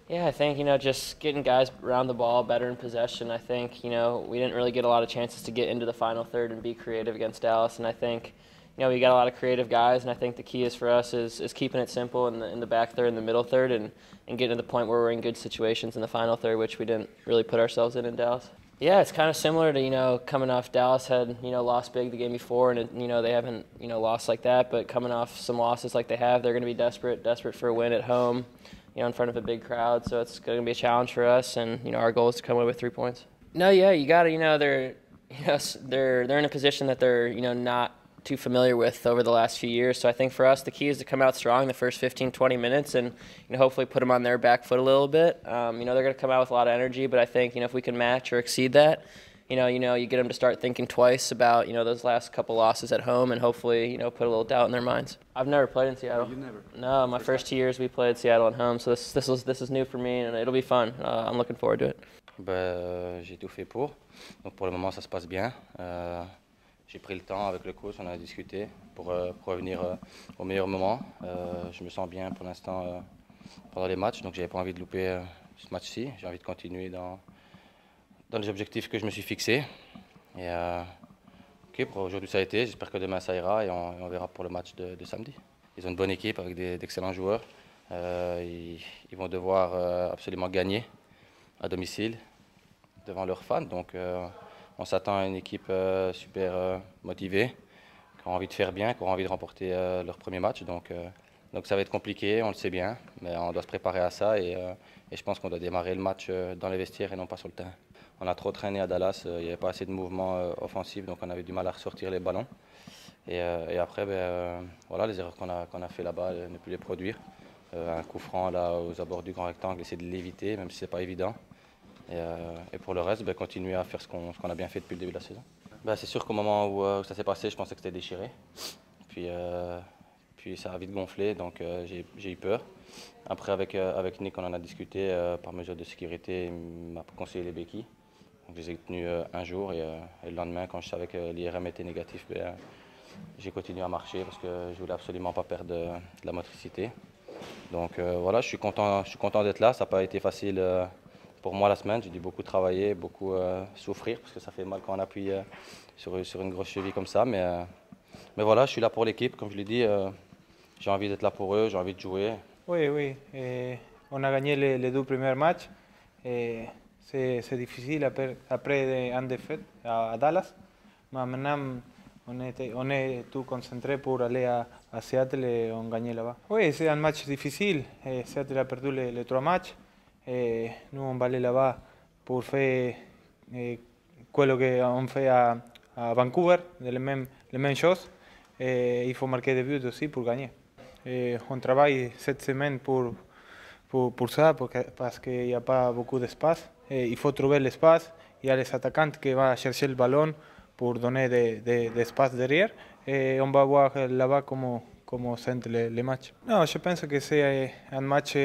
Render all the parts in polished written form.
Yeah, I think, just getting guys around the ball better in possession. I think, we didn't really get a lot of chances to get into the final third and be creative against Dallas. And I think, we got a lot of creative guys. And I think the key is for us is keeping it simple in the back third and the middle third and getting to the point where we're in good situations in the final third, which we didn't really put ourselves in Dallas. Yeah, it's kind of similar to, coming off Dallas had, lost big the game before, and, they haven't, lost like that. But coming off some losses like they have, they're going to be desperate for a win at home, in front of a big crowd. So it's going to be a challenge for us, and, our goal is to come away with 3 points. No, yeah, you got to, they're in a position that they're, not too familiar with over the last few years. So I think for us, the key is to come out strong the first 15, 20 minutes and hopefully put them on their back foot a little bit. They're going to come out with a lot of energy, but I think if we can match or exceed that, you get them to start thinking twice about those last couple losses at home and hopefully put a little doubt in their minds. I've never played in Seattle. Oh, you never? No, my first 2 years we played Seattle at home, so this is new for me and it'll be fun. I'm looking forward to it. J'ai tout fait pour. Donc pour le moment ça se passe bien. J'ai pris le temps avec le coach, on a discuté pour revenir au meilleur moment. Je me sens bien pour l'instant pendant les matchs, donc j'avais pas envie de louper ce match-ci. J'ai envie de continuer dans les objectifs que je me suis fixés. Et ok, pour aujourd'hui ça a été, j'espère que demain ça ira et on verra pour le match de samedi. Ils ont une bonne équipe avec d'excellents joueurs. Ils vont devoir absolument gagner à domicile devant leurs fans. Donc on s'attend à une équipe super motivée, qui a envie de faire bien, qui a envie de remporter leur premier match. Donc ça va être compliqué, on le sait bien, mais on doit se préparer à ça et je pense qu'on doit démarrer le match dans les vestiaires et non pas sur le terrain. On a trop traîné à Dallas, il n'y avait pas assez de mouvements offensifs, donc on avait du mal à ressortir les ballons. Et après, voilà, les erreurs qu'on a fait là-bas, ne plus les produire. Un coup franc là, aux abords du grand rectangle, essayer de l'éviter, même si ce n'est pas évident. Et pour le reste, continuer à faire ce qu'on a bien fait depuis le début de la saison. C'est sûr qu'au moment où ça s'est passé, je pensais que c'était déchiré. Puis ça a vite gonflé, donc j'ai eu peur. Après, avec Nick, on en a discuté par mesure de sécurité, il m'a conseillé les béquilles. Donc, je les ai tenues un jour et le lendemain, quand je savais que l'IRM était négatif, j'ai continué à marcher parce que je voulais absolument pas perdre de la motricité. Donc voilà, je suis content d'être là. Ça n'a pas été facile pour moi la semaine. J'ai dû beaucoup travailler, beaucoup souffrir parce que ça fait mal quand on appuie sur une grosse cheville comme ça. Mais voilà, je suis là pour l'équipe. Comme je l'ai dit, j'ai envie d'être là pour eux, j'ai envie de jouer. Oui. On a gagné les deux premiers matchs. C'est difficile après un défaite à Dallas. Mais maintenant, on est tout concentré pour aller à Seattle et on gagne là-bas. Oui, c'est un match difficile. Seattle a perdu les trois matchs. Nous, on va aller là-bas pour faire ce qu'on fait à Vancouver, les mêmes choses. Il faut marquer des buts aussi pour gagner. On travaille cette semaine pour ça, parce qu'il n'y a pas beaucoup d'espace. Il faut trouver l'espace. Il y a les attaquants qui vont chercher le ballon pour donner d'espace derrière. Et on va voir là-bas comment sentent les matchs. Non, je pense que c'est un match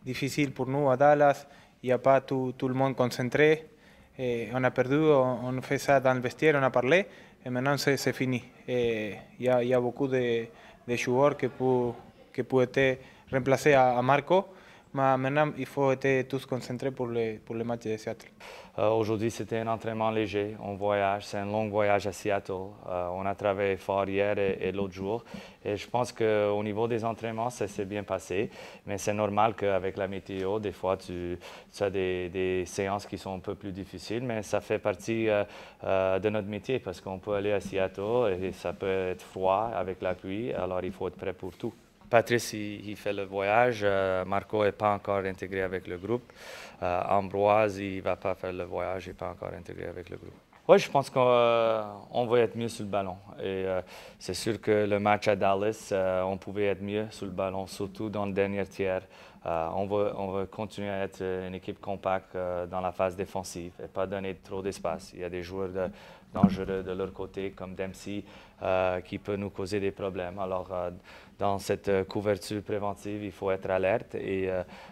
difficile pour nous à Dallas. Il n'y a pas tout le monde concentré. On a perdu, on fait ça dans le vestiaire, on a parlé. Et maintenant, c'est fini. Il y a beaucoup de joueurs qui peuvent être remplacés à Marco. Mais maintenant, il faut être tous concentrés pour le match de Seattle. Aujourd'hui, c'était un entraînement léger. On voyage, c'est un long voyage à Seattle. On a travaillé fort hier et l'autre jour. Et je pense qu'au niveau des entraînements, ça s'est bien passé. Mais c'est normal qu'avec la météo, des fois, tu as des séances qui sont un peu plus difficiles. Mais ça fait partie de notre métier parce qu'on peut aller à Seattle et ça peut être froid avec la pluie. Alors, il faut être prêt pour tout. Patrice, il fait le voyage. Marco n'est pas encore intégré avec le groupe. Ambroise, il ne va pas faire le voyage, il n'est pas encore intégré avec le groupe. Oui, je pense qu'on va être mieux sur le ballon. Et c'est sûr que le match à Dallas, on pouvait être mieux sur le ballon, surtout dans le dernier tiers. On va continuer à être une équipe compacte dans la phase défensive et pas donner trop d'espace. Il y a des joueurs dangereux de leur côté, comme Dempsey, qui peut nous causer des problèmes. Alors, dans cette couverture préventive, il faut être alerte et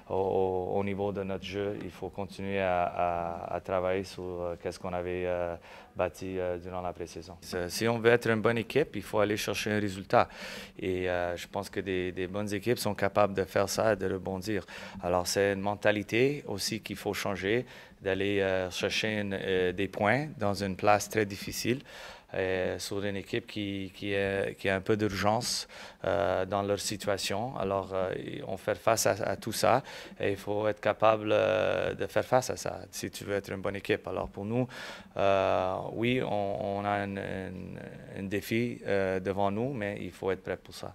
au niveau de notre jeu, il faut continuer à travailler sur qu'est-ce qu'on avait bâti durant la pré-saison. Si on veut être une bonne équipe, il faut aller chercher un résultat. Et je pense que des bonnes équipes sont capables de faire ça et de rebondir. Alors, c'est une mentalité aussi qu'il faut changer, d'aller chercher des points dans une place très difficile. Sur une équipe qui a un peu d'urgence dans leur situation. Alors, on fait face à tout ça et il faut être capable de faire face à ça si tu veux être une bonne équipe. Alors, pour nous, oui, on a un défi devant nous, mais il faut être prêt pour ça.